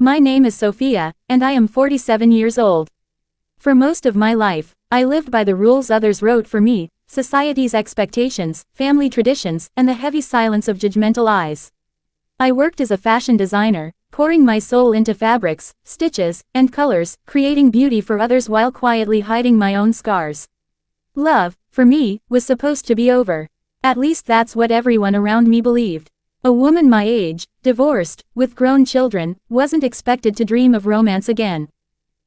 My name is Sophia, and I am 47 years old. For most of my life, I lived by the rules others wrote for me, society's expectations, family traditions, and the heavy silence of judgmental eyes. I worked as a fashion designer, pouring my soul into fabrics, stitches, and colors, creating beauty for others while quietly hiding my own scars. Love, for me, was supposed to be over. At least that's what everyone around me believed. A woman my age, divorced, with grown children, wasn't expected to dream of romance again.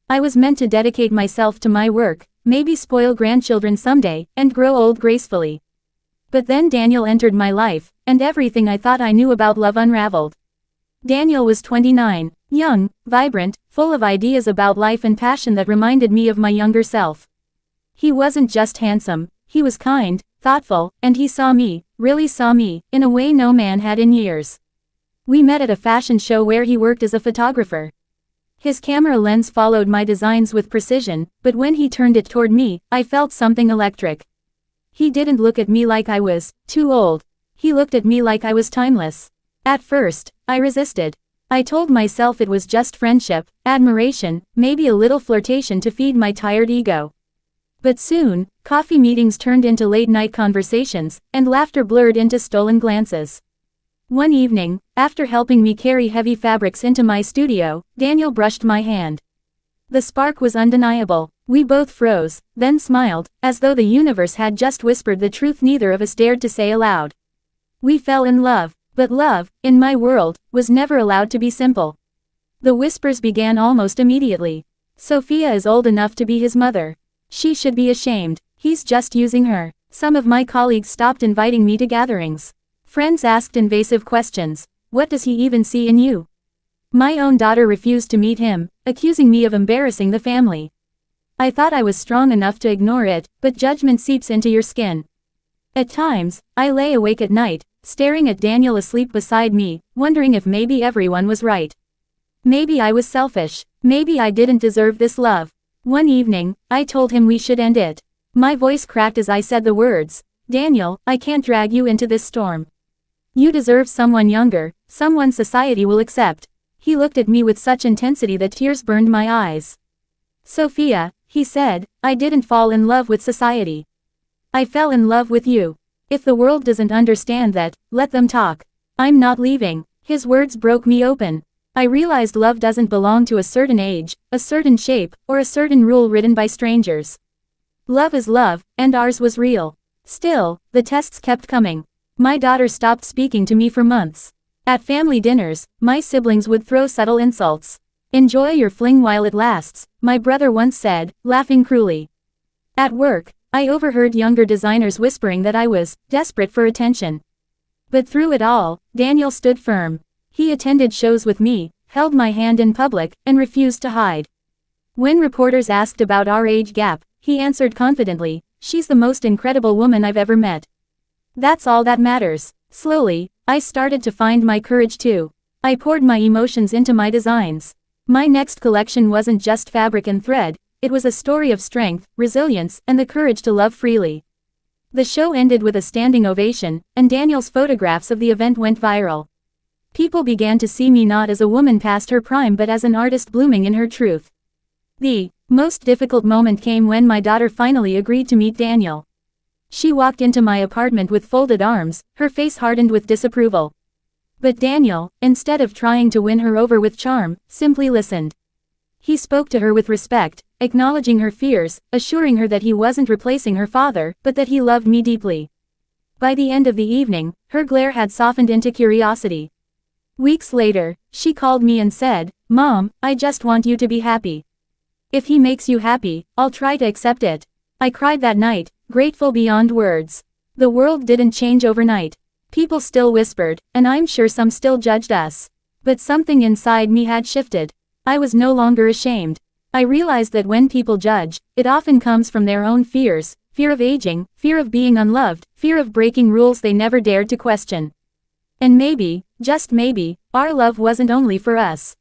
I was meant to dedicate myself to my work, maybe spoil grandchildren someday, and grow old gracefully. But then Daniel entered my life, and everything I thought I knew about love unraveled. Daniel was 29, young, vibrant, full of ideas about life and passion that reminded me of my younger self. He wasn't just handsome, he was kind, thoughtful, and he saw me, really saw me, in a way no man had in years. We met at a fashion show where he worked as a photographer. His camera lens followed my designs with precision, but when he turned it toward me, I felt something electric. He didn't look at me like I was too old. He looked at me like I was timeless. At first, I resisted. I told myself it was just friendship, admiration, maybe a little flirtation to feed my tired ego. But soon, coffee meetings turned into late-night conversations, and laughter blurred into stolen glances. One evening, after helping me carry heavy fabrics into my studio, Daniel brushed my hand. The spark was undeniable. We both froze, then smiled, as though the universe had just whispered the truth neither of us dared to say aloud. We fell in love, but love, in my world, was never allowed to be simple. The whispers began almost immediately. Sophia is old enough to be his mother. She should be ashamed. He's just using her. Some of my colleagues stopped inviting me to gatherings. Friends asked invasive questions. What does he even see in you? My own daughter refused to meet him, accusing me of embarrassing the family. I thought I was strong enough to ignore it, but judgment seeps into your skin. At times, I lay awake at night, staring at Daniel asleep beside me, wondering if maybe everyone was right. Maybe I was selfish. Maybe I didn't deserve this love. One evening, I told him we should end it. My voice cracked as I said the words, "Daniel, I can't drag you into this storm. You deserve someone younger, someone society will accept." He looked at me with such intensity that tears burned my eyes. "Sophia," he said, "I didn't fall in love with society. I fell in love with you. If the world doesn't understand that, let them talk. I'm not leaving." His words broke me open. I realized love doesn't belong to a certain age, a certain shape, or a certain rule written by strangers. Love is love, and ours was real. Still, the tests kept coming. My daughter stopped speaking to me for months. At family dinners, my siblings would throw subtle insults. "Enjoy your fling while it lasts," my brother once said, laughing cruelly. At work, I overheard younger designers whispering that I was desperate for attention. But through it all, Daniel stood firm. He attended shows with me, held my hand in public, and refused to hide. When reporters asked about our age gap, he answered confidently, "She's the most incredible woman I've ever met." That's all that matters. Slowly, I started to find my courage too. I poured my emotions into my designs. My next collection wasn't just fabric and thread, it was a story of strength, resilience, and the courage to love freely. The show ended with a standing ovation, and Daniel's photographs of the event went viral. People began to see me not as a woman past her prime but as an artist blooming in her truth. The most difficult moment came when my daughter finally agreed to meet Daniel. She walked into my apartment with folded arms, her face hardened with disapproval. But Daniel, instead of trying to win her over with charm, simply listened. He spoke to her with respect, acknowledging her fears, assuring her that he wasn't replacing her father, but that he loved me deeply. By the end of the evening, her glare had softened into curiosity. Weeks later, she called me and said, "Mom, I just want you to be happy. If he makes you happy, I'll try to accept it." I cried that night, grateful beyond words. The world didn't change overnight. People still whispered, and I'm sure some still judged us. But something inside me had shifted. I was no longer ashamed. I realized that when people judge, it often comes from their own fears, fear of aging, fear of being unloved, fear of breaking rules they never dared to question. And maybe, just maybe, our love wasn't only for us.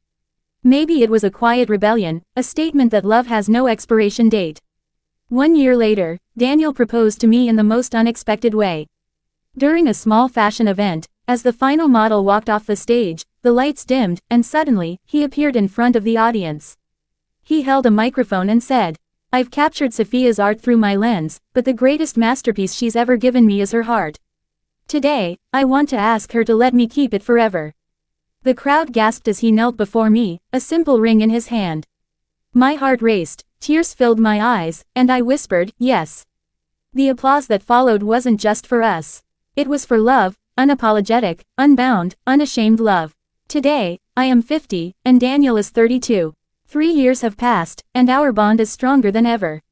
Maybe it was a quiet rebellion, a statement that love has no expiration date. 1 year later, Daniel proposed to me in the most unexpected way. During a small fashion event, as the final model walked off the stage, the lights dimmed, and suddenly, he appeared in front of the audience. He held a microphone and said, "I've captured Sophia's art through my lens, but the greatest masterpiece she's ever given me is her heart. Today, I want to ask her to let me keep it forever." The crowd gasped as he knelt before me, a simple ring in his hand. My heart raced, tears filled my eyes, and I whispered, "Yes." The applause that followed wasn't just for us. It was for love, unapologetic, unbound, unashamed love. Today, I am 50, and Daniel is 32. 3 years have passed, and our bond is stronger than ever.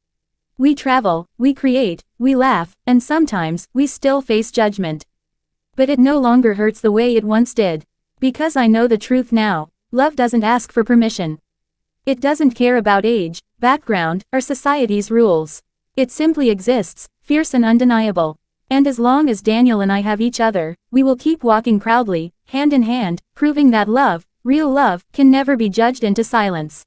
We travel, we create, we laugh, and sometimes, we still face judgment. But it no longer hurts the way it once did. Because I know the truth now, love doesn't ask for permission. It doesn't care about age, background, or society's rules. It simply exists, fierce and undeniable. And as long as Daniel and I have each other, we will keep walking proudly, hand in hand, proving that love, real love, can never be judged into silence.